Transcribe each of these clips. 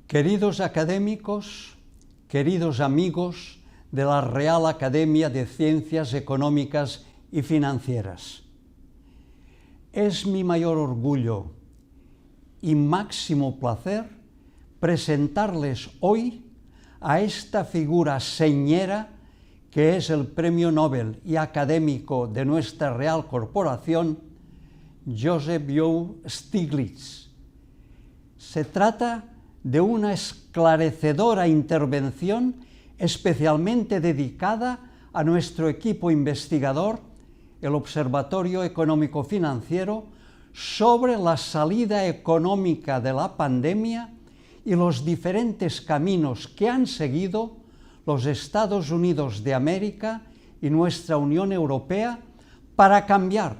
Queridos académicos, queridos amigos de la Real Academia de Ciencias Económicas y Financieras, es mi mayor orgullo y máximo placer presentarles hoy a esta figura señera que es el Premio Nobel y académico de nuestra Real Corporación, Joseph Stiglitz. Se trata de una esclarecedora intervención especialmente dedicada a nuestro equipo investigador, el Observatorio Económico Financiero, sobre la salida económica de la pandemia y los diferentes caminos que han seguido los Estados Unidos de América y nuestra Unión Europea para cambiar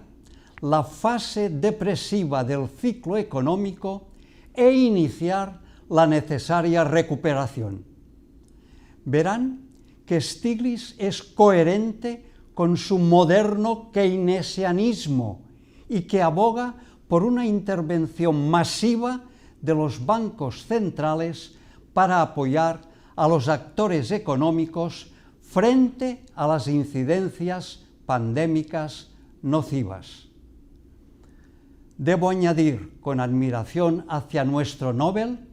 la fase depresiva del ciclo económico e iniciar la necesaria recuperación. Verán que Stiglitz es coherente con su moderno keynesianismo y que aboga por una intervención masiva de los bancos centrales para apoyar a los actores económicos frente a las incidencias pandémicas nocivas. Debo añadir con admiración hacia nuestro Nobel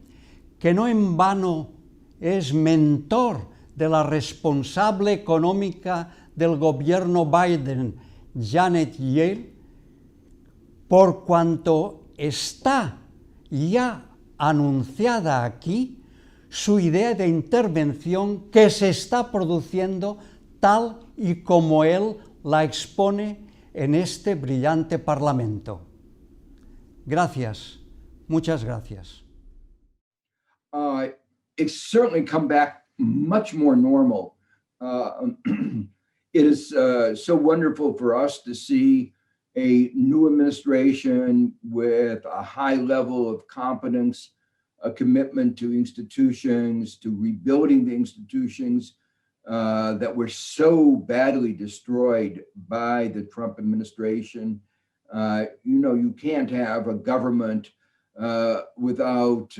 que no en vano es mentor de la responsable económica del gobierno Biden, Janet Yellen, por cuanto está ya anunciada aquí su idea de intervención que se está produciendo tal y como él la expone en este brillante Parlamento. Gracias, muchas gracias. It's certainly come back much more normal. It is so wonderful for us to see a new administration with a high level of competence, a commitment to institutions, to rebuilding the institutions that were so badly destroyed by the Trump administration. You can't have a government without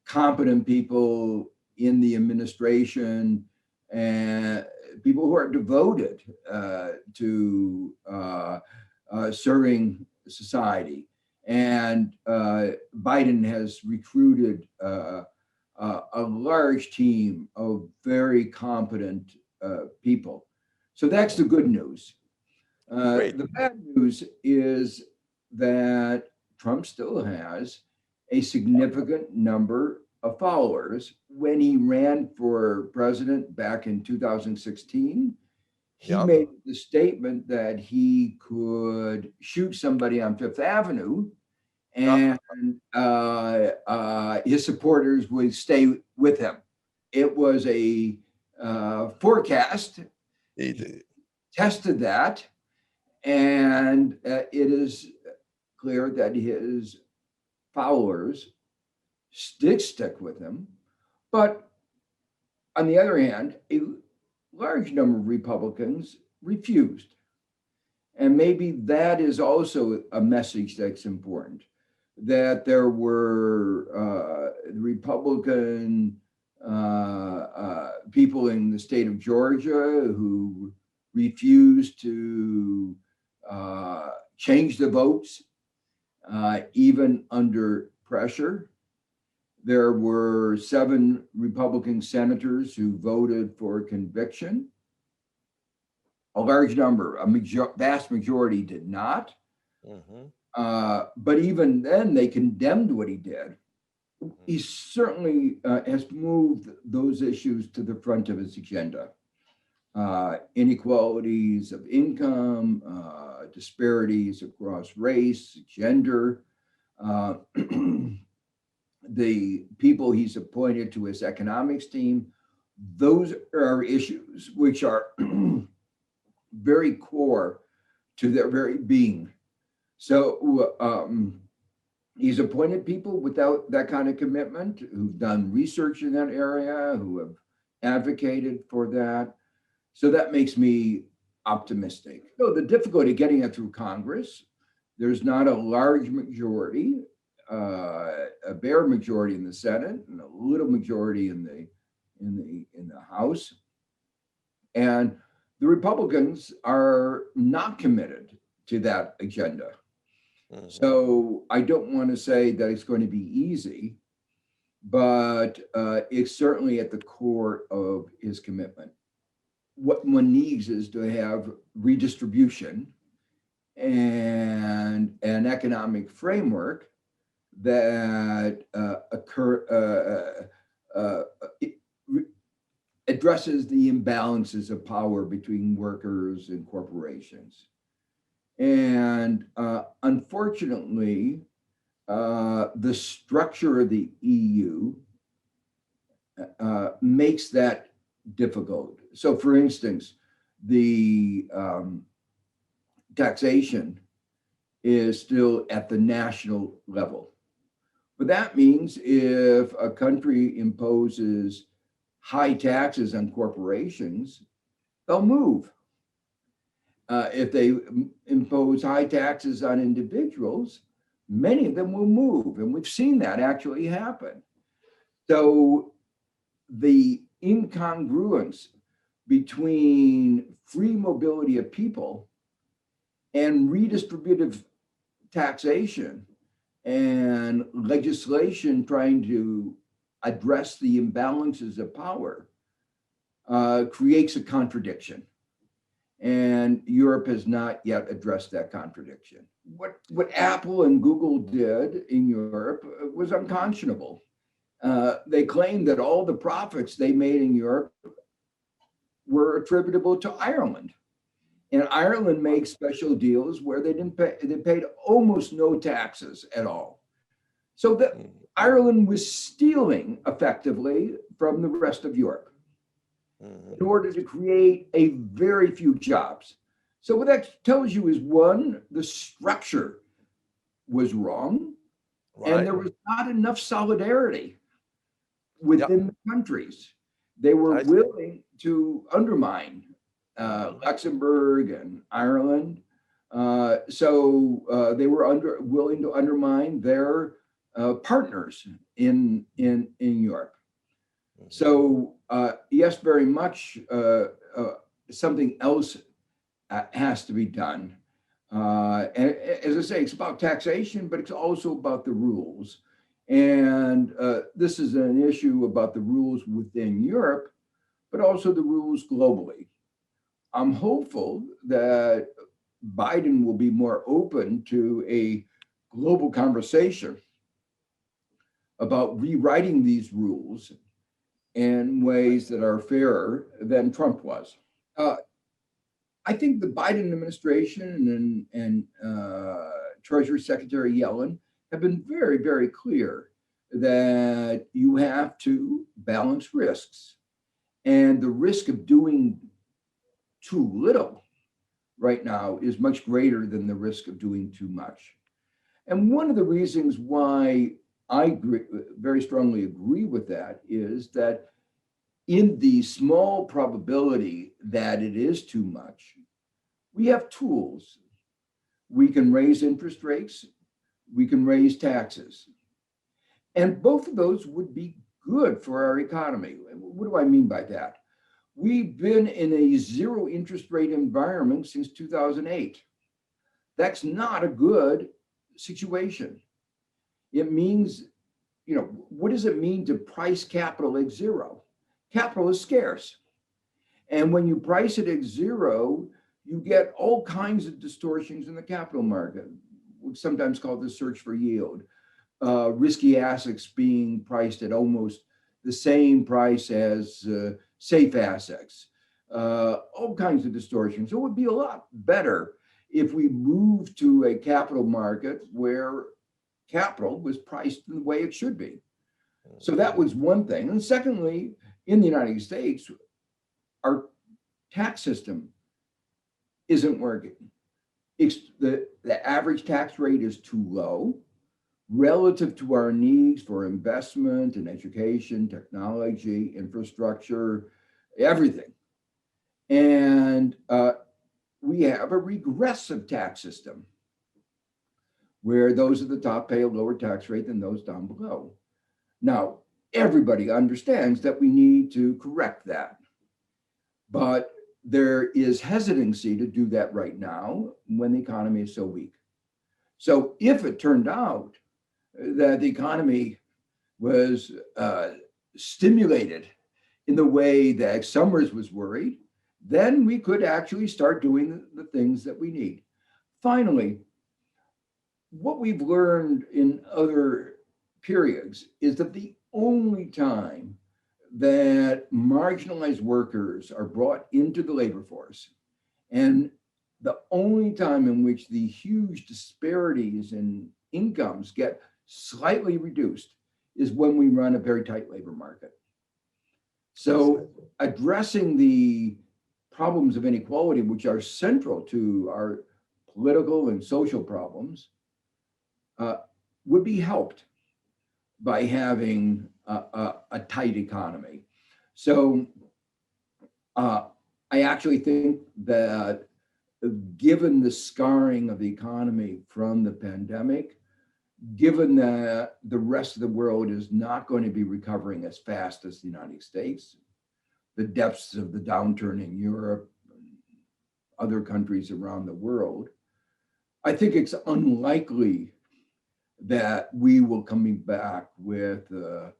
competent people in the administration and people who are devoted to serving society. And Biden has recruited a large team of very competent people. So that's the good news. The bad news is that Trump still has a significant number of followers. When he ran for president back in 2016, he made the statement that he could shoot somebody on Fifth Avenue and his supporters would stay with him. It was a forecast. He tested that, and it is clear that his followers stick with him. But on the other hand, a large number of Republicans refused. And maybe that is also a message that's important, that there were Republican people in the state of Georgia who refused to change the votes, even under pressure. There were 7 Republican senators who voted for conviction. A large number, vast majority did not. But even then, they condemned what he did. He certainly has moved those issues to the front of his agenda. Inequalities of income, disparities across race, gender. The people he's appointed to his economics team, those are issues which are very core to their very being. So he's appointed people without that kind of commitment, who've done research in that area, who have advocated for that. So that makes me optimistic. So the difficulty getting it through Congress, there's not a large majority a bare majority in the Senate and a little majority in the House. And the Republicans are not committed to that agenda. So I don't want to say that it's going to be easy, but it's certainly at the core of his commitment. What one needs is to have redistribution and an economic framework that addresses the imbalances of power between workers and corporations. And unfortunately, the structure of the EU makes that difficult. So for instance, the taxation is still at the national level. But that means if a country imposes high taxes on corporations, they'll move. If they impose high taxes on individuals, many of them will move. And we've seen that actually happen. So the incongruence between free mobility of people and redistributive taxation and legislation trying to address the imbalances of power creates a contradiction. And Europe has not yet addressed that contradiction. What Apple and Google did in Europe was unconscionable. They claimed that all the profits they made in Europe were attributable to Ireland. And Ireland made special deals where they paid almost no taxes at all. So that Ireland was stealing effectively from the rest of Europe in order to create a very few jobs. So what that tells you is, one, the structure was wrong, and there was not enough solidarity within the countries. They were willing to undermine Luxembourg and Ireland. So they were willing to undermine their partners in Europe. So yes, very much something else has to be done. And as I say, it's about taxation, but it's also about the rules. And this is an issue about the rules within Europe, but also the rules globally. I'm hopeful that Biden will be more open to a global conversation about rewriting these rules in ways that are fairer than Trump was. I think the Biden administration and Treasury Secretary Yellen have been very, very clear that you have to balance risks. And the risk of doing too little right now is much greater than the risk of doing too much. And one of the reasons why I very strongly agree with that is that in the small probability that it is too much, we have tools. We can raise interest rates, we can raise taxes. And both of those would be good for our economy. What do I mean by that? We've been in a zero interest rate environment since 2008. That's not a good situation. It means, what does it mean to price capital at zero? Capital is scarce. And when you price it at zero, you get all kinds of distortions in the capital market. We sometimes call the search for yield. Risky assets being priced at almost the same price as safe assets. All kinds of distortions. So it would be a lot better if we moved to a capital market where capital was priced in the way it should be. So that was one thing. And secondly, in the United States, our tax system isn't working. The average tax rate is too low relative to our needs for investment in education, technology, infrastructure, everything. And we have a regressive tax system. where those at the top pay a lower tax rate than those down below. Now, everybody understands that we need to correct that, but there is hesitancy to do that right now when the economy is so weak. So if it turned out that the economy was stimulated in the way that Summers was worried, then we could actually start doing the things that we need. Finally, what we've learned in other periods is that the only time that marginalized workers are brought into the labor force, and the only time in which the huge disparities in incomes get slightly reduced, is when we run a very tight labor market. So addressing the problems of inequality, which are central to our political and social problems, would be helped by having a tight economy. So I actually think that given the scarring of the economy from the pandemic, given that the rest of the world is not going to be recovering as fast as the United States, the depths of the downturn in Europe, and other countries around the world, I think it's unlikely that we will come back with a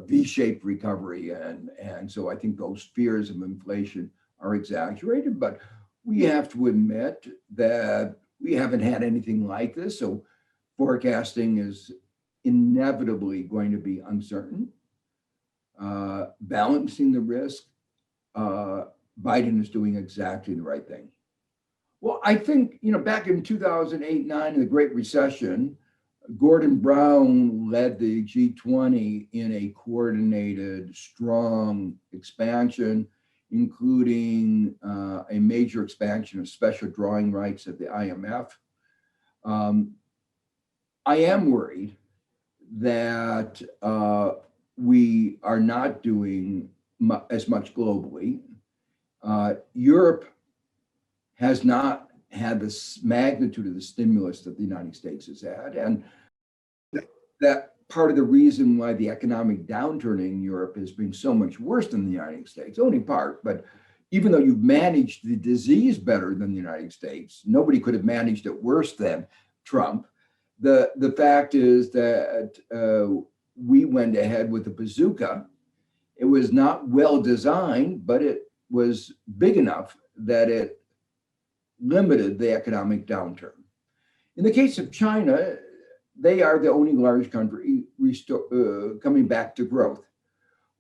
V-shaped recovery. And so I think those fears of inflation are exaggerated, but we have to admit that we haven't had anything like this. So forecasting is inevitably going to be uncertain. Balancing the risk, Biden is doing exactly the right thing. Well, I think, back in 2008-9, in the Great Recession, Gordon Brown led the G20 in a coordinated, strong expansion, including a major expansion of special drawing rights at the IMF. I am worried that we are not doing as much globally. Europe has not had the magnitude of the stimulus that the United States has had. And that part of the reason why the economic downturn in Europe has been so much worse than the United States, only part, but even though you've managed the disease better than the United States, nobody could have managed it worse than Trump. The fact is that we went ahead with a bazooka. It was not well designed, but it was big enough that it limited the economic downturn. In the case of China, they are the only large country coming back to growth.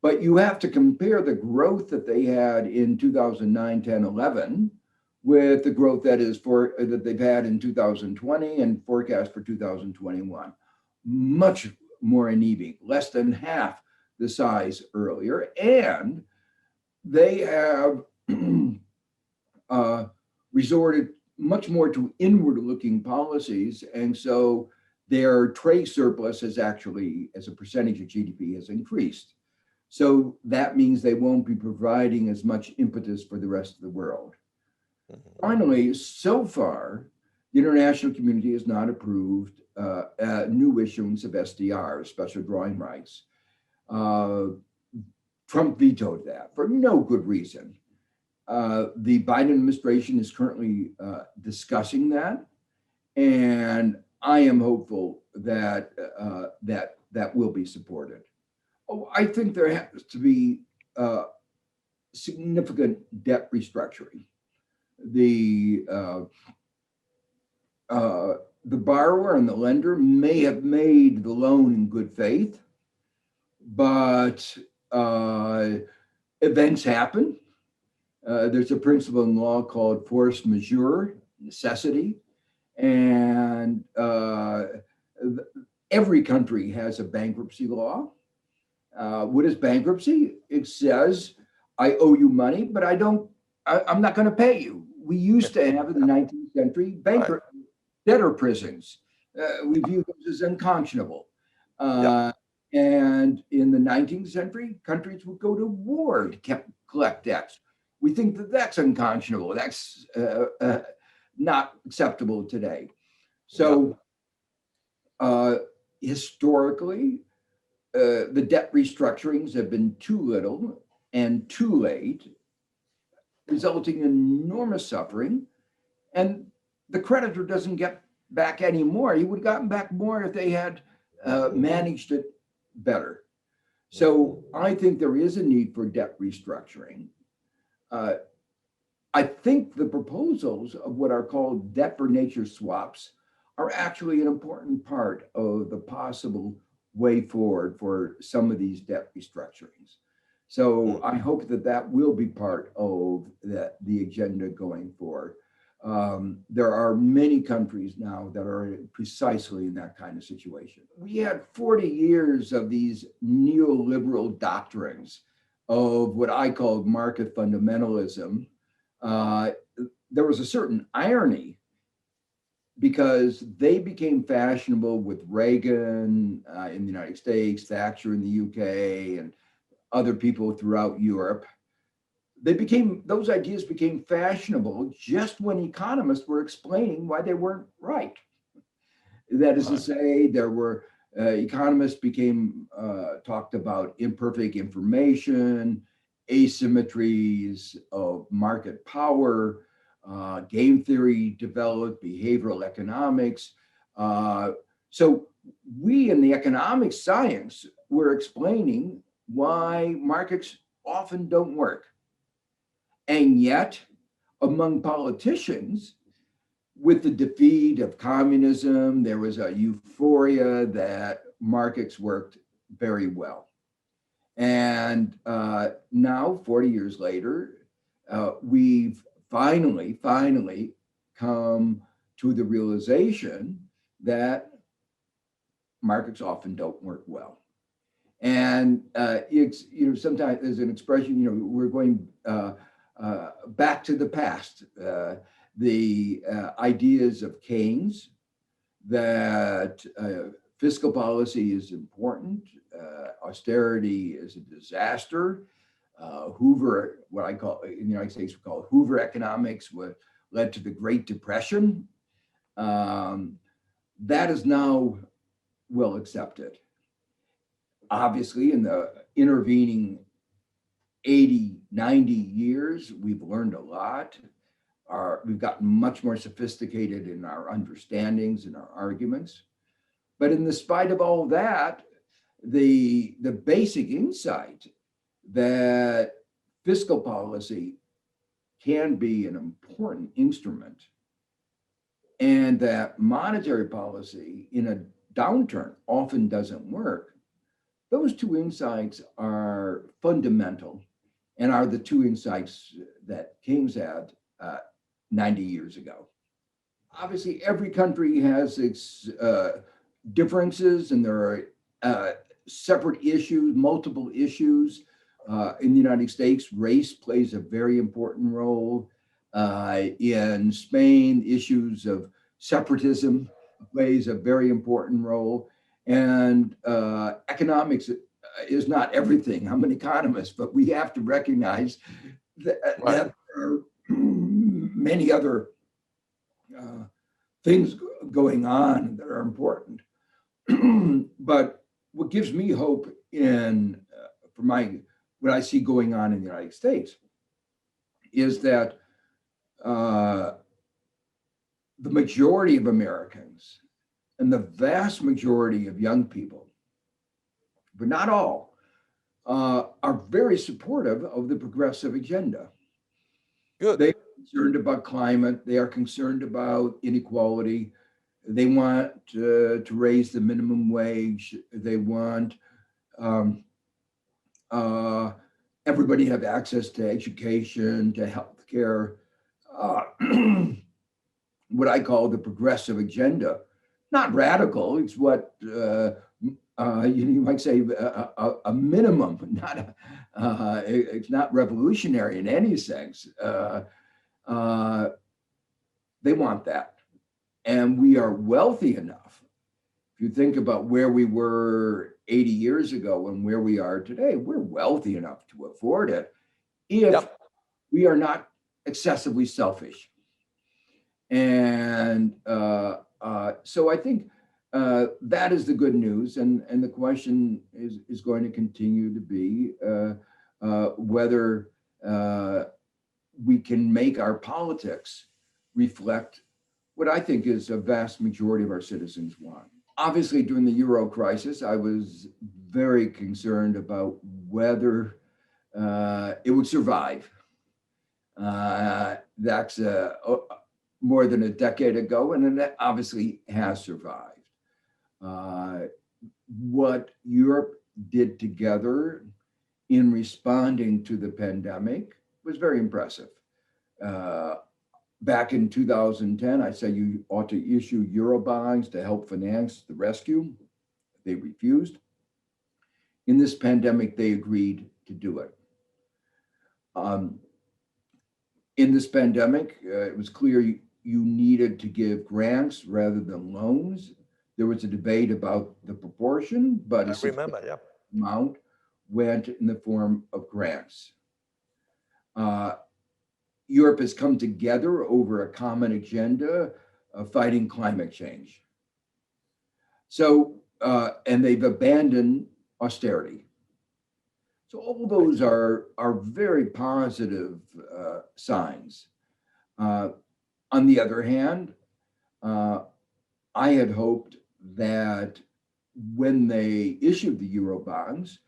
But you have to compare the growth that they had in 2009, 10, 11 with the growth that they've had in 2020 and forecast for 2021. Much more anemic, less than half the size earlier. And they have resorted much more to inward-looking policies. And so their trade surplus has actually, as a percentage of GDP, has increased. So that means they won't be providing as much impetus for the rest of the world. Finally, so far, the international community has not approved new issuance of SDRs, special drawing rights. Trump vetoed that for no good reason. The Biden administration is currently discussing that, and I am hopeful that that will be supported. Oh, I think there has to be significant debt restructuring. The borrower and the lender may have made the loan in good faith, but events happen. There's a principle in law called force majeure, necessity, and every country has a bankruptcy law. What is bankruptcy? It says, I owe you money, but I'm not going to pay you. We used to have in the 19th century debtor prisons. We view those as unconscionable. And in the 19th century, countries would go to war to collect debts. We think that that's unconscionable. That's not acceptable today. So historically, the debt restructurings have been too little and too late, resulting in enormous suffering. And the creditor doesn't get back any more. He would have gotten back more if they had managed it better. So I think there is a need for debt restructuring. I think the proposals of what are called debt for nature swaps are actually an important part of the possible way forward for some of these debt restructurings. So I hope that that will be part of the agenda going forward. There are many countries now that are precisely in that kind of situation. We had 40 years of these neoliberal doctrines of what I call market fundamentalism. There was a certain irony because they became fashionable with Reagan in the United States, Thatcher in the UK, and other people throughout Europe. Those ideas became fashionable just when economists were explaining why they weren't right. That is to say, there were economists talked about imperfect information, asymmetries of market power, game theory developed, behavioral economics. So we in the economic science were explaining why markets often don't work. And yet, among politicians, with the defeat of communism, there was a euphoria that markets worked very well. And now, 40 years later, we've finally come to the realization that markets often don't work well. And it's, sometimes there's an expression, we're going back to the past. The ideas of Keynes that fiscal policy is important, austerity is a disaster. Hoover, what I call in the United States, we call Hoover economics, what led to the Great Depression. That is now well accepted. Obviously, in the intervening 80, 90 years, we've learned a lot. We've gotten much more sophisticated in our understandings and our arguments. But in the spite of all that, the basic insight that fiscal policy can be an important instrument and that monetary policy in a downturn often doesn't work, those two insights are fundamental and are the two insights that Keynes had 90 years ago. Obviously, every country has its differences, and there are separate issues, multiple issues. In the United States, race plays a very important role. In Spain, issues of separatism plays a very important role. And economics is not everything. I'm an economist, but we have to recognize that there are many other things going on that are important. But what gives me hope for what I see going on in the United States is that the majority of Americans and the vast majority of young people, but not all, are very supportive of the progressive agenda. Good. They are concerned about climate. They are concerned about inequality. They want to raise the minimum wage. They want everybody to have access to education, to health care. What I call the progressive agenda. Not radical. It's what you might say a minimum. It's not revolutionary in any sense. They want that, and we are wealthy enough. If you think about where we were 80 years ago and where we are today, we're wealthy enough to afford it if we are not excessively selfish. And so I think that is the good news. And the question is going to continue to be whether we can make our politics reflect what I think is a vast majority of our citizens want. Obviously, during the Euro crisis, I was very concerned about whether it would survive. That's more than a decade ago, and it obviously has survived. What Europe did together in responding to the pandemic was very impressive. Back in 2010, I said you ought to issue Eurobonds to help finance the rescue. They refused. In this pandemic, they agreed to do it. In this pandemic, it was clear you needed to give grants rather than loans. There was a debate about the proportion, but I remember, yeah. Amount went in the form of grants. Europe has come together over a common agenda of fighting climate change. So, and they've abandoned austerity. So all those are very positive signs. On the other hand, I had hoped that when they issued the Eurobonds,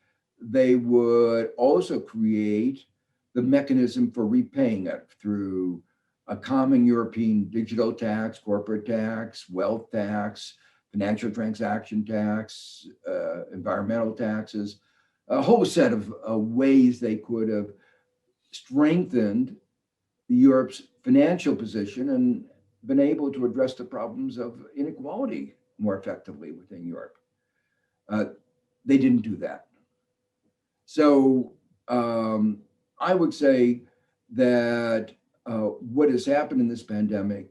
they would also create the mechanism for repaying it through a common European digital tax, corporate tax, wealth tax, financial transaction tax, environmental taxes, a whole set of ways they could have strengthened Europe's financial position and been able to address the problems of inequality more effectively within Europe. They didn't do that. So I would say that what has happened in this pandemic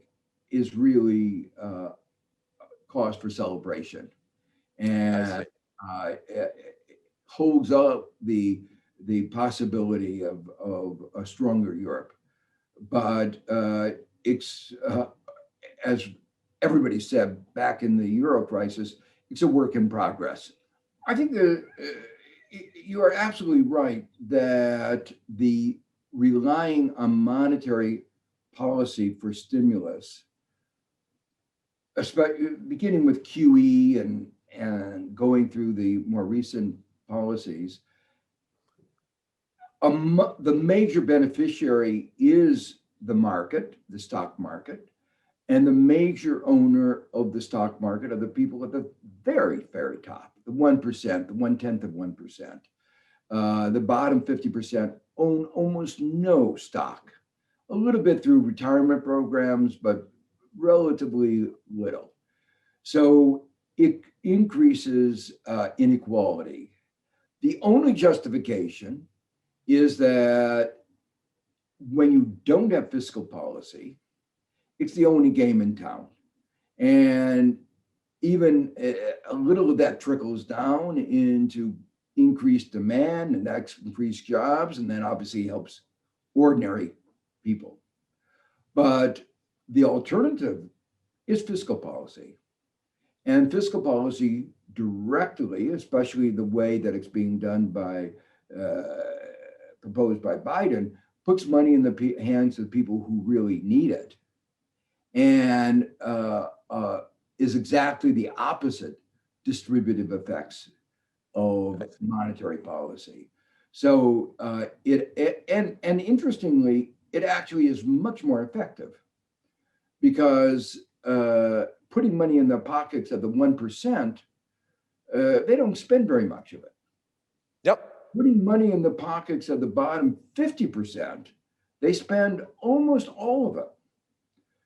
is really cause for celebration, and holds up the possibility of a stronger Europe. But it's as everybody said back in the Euro crisis, it's a work in progress. I think you are absolutely right that the relying on monetary policy for stimulus, especially beginning with QE and going through the more recent policies, the major beneficiary is the market, the stock market, and the major owner of the stock market are the people at the very, very top, the 1%, the 1/10 of 1%. The bottom 50% own almost no stock, a little bit through retirement programs, but relatively little. So it increases inequality. The only justification is that when you don't have fiscal policy, it's the only game in town. And even a little of that trickles down into increased demand, and that's increased jobs, and then obviously helps ordinary people. But the alternative is fiscal policy. And fiscal policy directly, especially the way that it's being done by, proposed by Biden, puts money in the hands of people who really need it. And is exactly the opposite distributive effects of monetary policy. So and interestingly, it actually is much more effective because putting money in the pockets of the 1%, they don't spend very much of it. Yep. Putting money in the pockets of the bottom 50%, they spend almost all of it.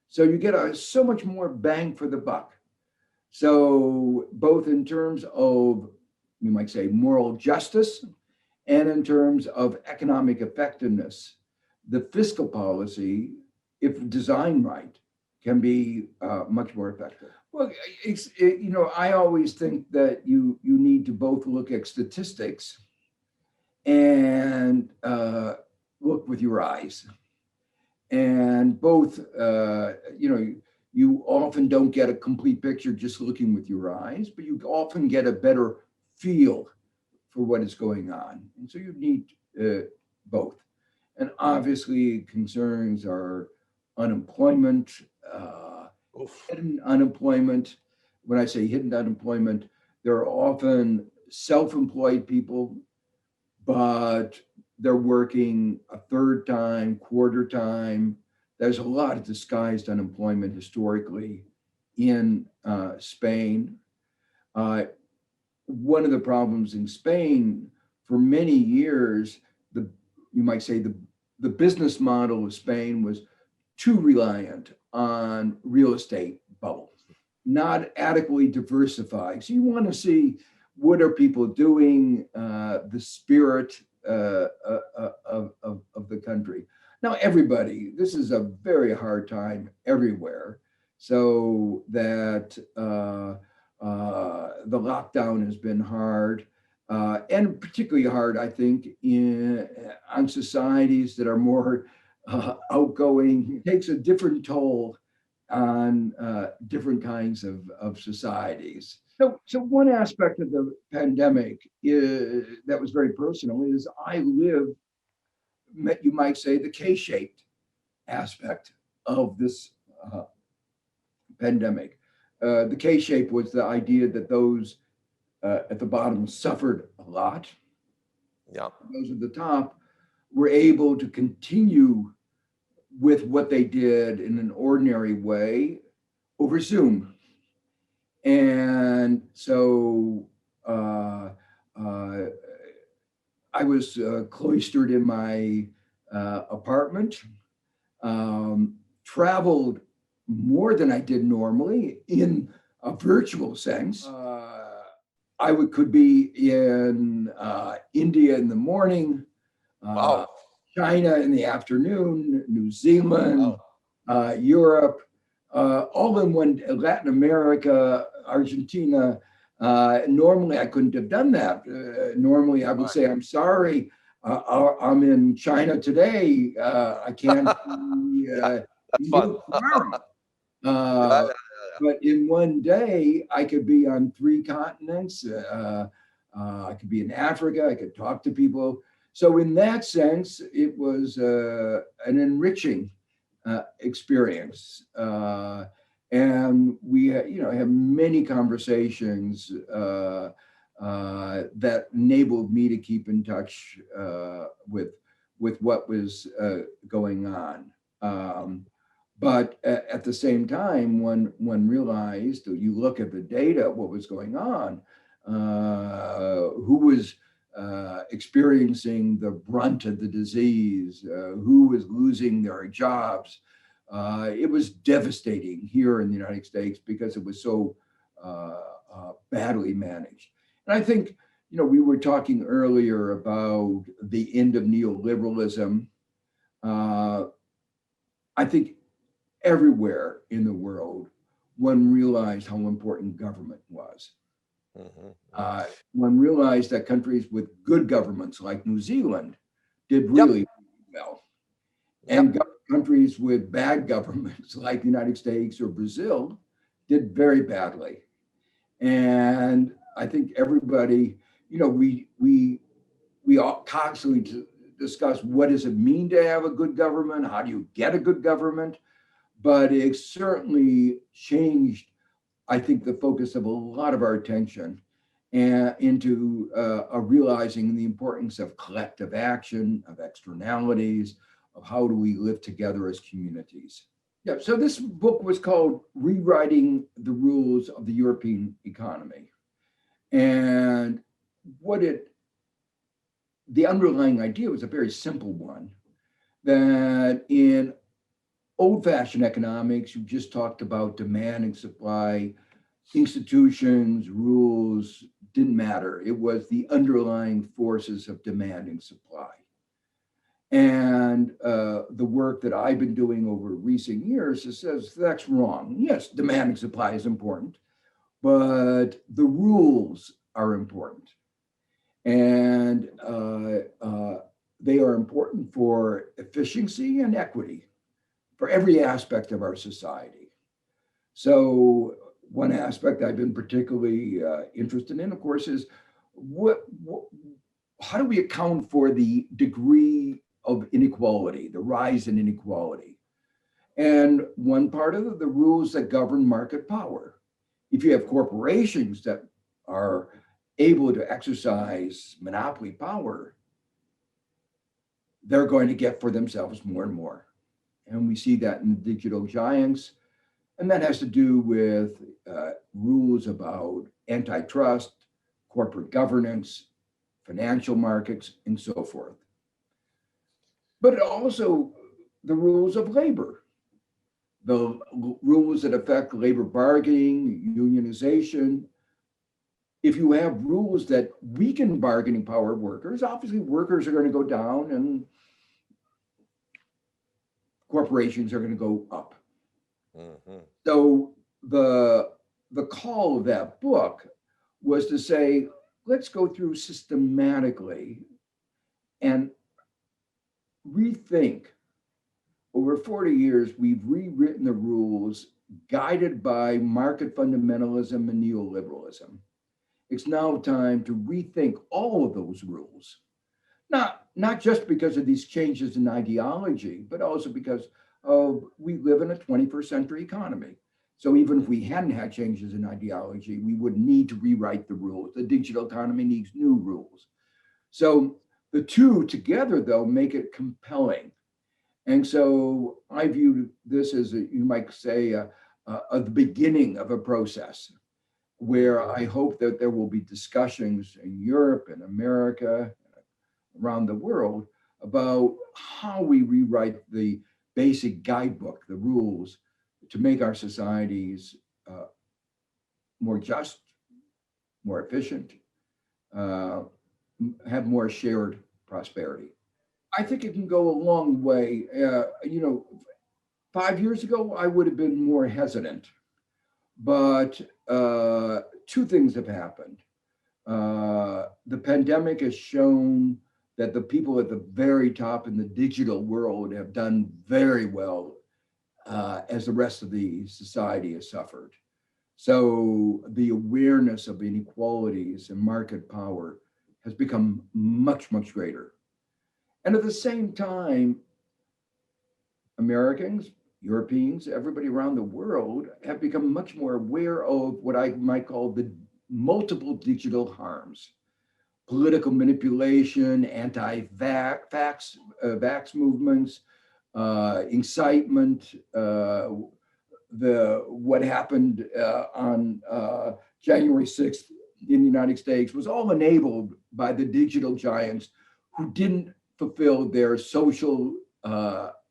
So you get so much more bang for the buck. So both in terms of, you might say, moral justice, and in terms of economic effectiveness, the fiscal policy, if designed right, can be much more effective. Well, I always think that you need to both look at statistics and look with your eyes. And both, you often don't get a complete picture just looking with your eyes, but you often get a better feel for what is going on. And so you need both. And obviously concerns are unemployment, hidden unemployment. When I say hidden unemployment, there are often self-employed people, but they're working a third time, quarter time. There's a lot of disguised unemployment historically in Spain. One of the problems in Spain for many years, you might say the business model of Spain was too reliant on real estate bubbles, not adequately diversified. So you want to see what are people doing, the spirit of the country. Now, everybody, this is a very hard time everywhere. So that the lockdown has been hard, and particularly hard, I think, on societies that are more outgoing. It takes a different toll on different kinds of societies. So one aspect of the pandemic that was very personal is I live, you might say, the K-shaped aspect of this pandemic. The K-shape was the idea that those at the bottom suffered a lot. Yeah. Those at the top were able to continue with what they did in an ordinary way over Zoom. And so I was cloistered in my apartment, traveled more than I did normally in a virtual sense. I could be in India in the morning, Wow. China in the afternoon, New Zealand, Europe, all in one, Latin America, Argentina. Normally, I couldn't have done that. Normally, I would say, I'm sorry, I'm in China today. I can't be That's fun. tomorrow. But in one day, I could be on 3 continents. I could be in Africa. I could talk to people. So in that sense, it was an enriching experience. And we have many conversations that enabled me to keep in touch with what was going on. But at the same time, one realized, you look at the data, what was going on, who was experiencing the brunt of the disease, who was losing their jobs. It was devastating here in the United States because it was so badly managed. And I think, we were talking earlier about the end of neoliberalism. I think everywhere in the world, one realized how important government was. One realized that countries with good governments like New Zealand did really well. And countries with bad governments like the United States or Brazil did very badly. And I think everybody, we all constantly discuss what does it mean to have a good government? How do you get a good government? But it certainly changed, I think, the focus of a lot of our attention into realizing the importance of collective action, of externalities, of how do we live together as communities. Yeah, so this book was called Rewriting the Rules of the European Economy. And the underlying idea was a very simple one, that in old-fashioned economics, you just talked about demand and supply, institutions, rules didn't matter. It was the underlying forces of demand and supply. And the work that I've been doing over recent years says that's wrong. Yes, demand and supply is important, but the rules are important. And they are important for efficiency and equity. for every aspect of our society. So one aspect I've been particularly interested in, of course, is how do we account for the degree of inequality, the rise in inequality? And one part of the rules that govern market power. If you have corporations that are able to exercise monopoly power, they're going to get for themselves more and more. And we see that in the digital giants. And that has to do with rules about antitrust, corporate governance, financial markets, and so forth. But also the rules of labor, the rules that affect labor bargaining, unionization. If you have rules that weaken bargaining power of workers, obviously workers are going to go down and corporations are going to go up. Mm-hmm. So the call of that book was to say, let's go through systematically and rethink. Over 40 years, we've rewritten the rules guided by market fundamentalism and neoliberalism. It's now time to rethink all of those rules, not just because of these changes in ideology, but also because we live in a 21st century economy. So even if we hadn't had changes in ideology, we would need to rewrite the rules. The digital economy needs new rules. So the two together, though, make it compelling. And so I view this as, you might say, the beginning of a process where I hope that there will be discussions in Europe and America, around the world, about how we rewrite the basic guidebook, the rules, to make our societies more just, more efficient, have more shared prosperity. I think it can go a long way. 5 years ago, I would have been more hesitant, but two things have happened. The pandemic has shown that the people at the very top in the digital world have done very well as the rest of the society has suffered. So the awareness of inequalities and market power has become much, much greater. And at the same time, Americans, Europeans, everybody around the world have become much more aware of what I might call the multiple digital harms. Political manipulation, anti-vax movements, incitement, what happened on January 6th in the United States was all enabled by the digital giants who didn't fulfill their social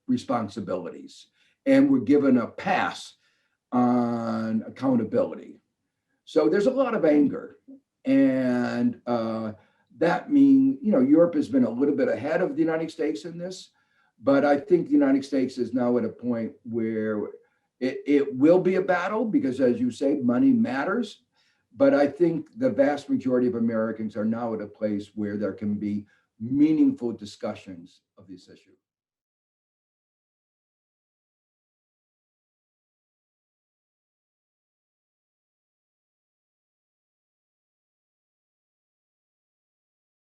responsibilities and were given a pass on accountability. So there's a lot of anger, and that means, Europe has been a little bit ahead of the United States in this, but I think the United States is now at a point where it will be a battle because, as you say, money matters. But I think the vast majority of Americans are now at a place where there can be meaningful discussions of this issue.